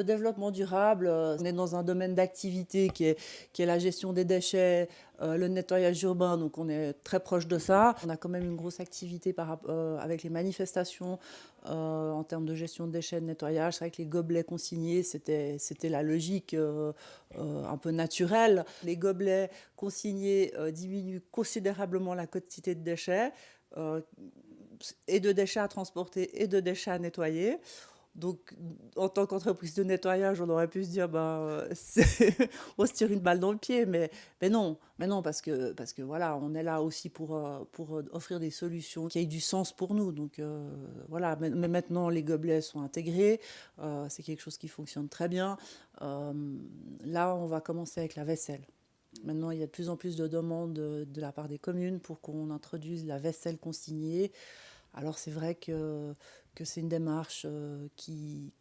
le développement durable, on est dans un domaine d'activité qui est la gestion des déchets, le nettoyage urbain, donc on est très proche de ça. On a quand même une grosse activité avec les manifestations en termes de gestion de déchets, de nettoyage. C'est vrai que les gobelets consignés, c'était la logique un peu naturelle. Les gobelets consignés diminuent considérablement la quantité de déchets. Euh, et de déchets à transporter et de déchets à nettoyer. Donc, en tant qu'entreprise de nettoyage, on aurait pu se dire, on se tire une balle dans le pied, mais non, parce que voilà, on est là aussi pour offrir des solutions qui aient du sens pour nous. Donc voilà, mais maintenant les gobelets sont intégrés, c'est quelque chose qui fonctionne très bien. Euh, Là, on va commencer avec la vaisselle. Maintenant, il y a de plus en plus de demandes de la part des communes pour qu'on introduise la vaisselle consignée. Alors c'est vrai que c'est une démarche qui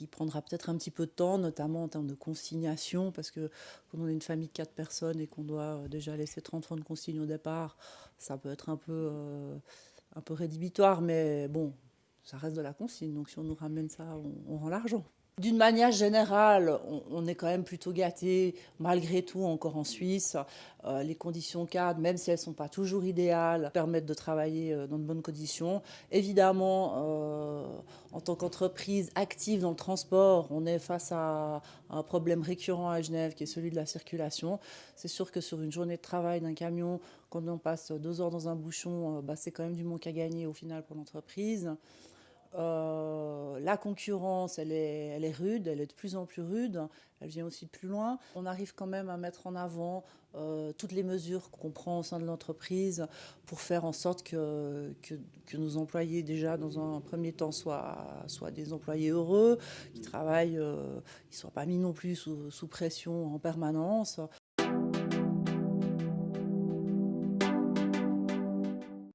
prendra peut-être un petit peu de temps, notamment en termes de consignation, parce que quand on est une famille de 4 personnes et qu'on doit déjà laisser 30 francs de consigne au départ, ça peut être un peu rédhibitoire, mais bon, ça reste de la consigne, donc si on nous ramène ça, on rend l'argent. D'une manière générale, on est quand même plutôt gâté, malgré tout, encore en Suisse. Les conditions cadres, même si elles ne sont pas toujours idéales, permettent de travailler dans de bonnes conditions. Évidemment, en tant qu'entreprise active dans le transport, on est face à un problème récurrent à Genève, qui est celui de la circulation. C'est sûr que sur une journée de travail d'un camion, quand on passe 2 heures dans un bouchon, c'est quand même du manque à gagner au final pour l'entreprise. La concurrence, elle est rude, elle est de plus en plus rude, elle vient aussi de plus loin. On arrive quand même à mettre en avant toutes les mesures qu'on prend au sein de l'entreprise pour faire en sorte que nos employés, déjà dans un premier temps, soient des employés heureux, qui travaillent, qui ne soient pas mis non plus sous pression en permanence.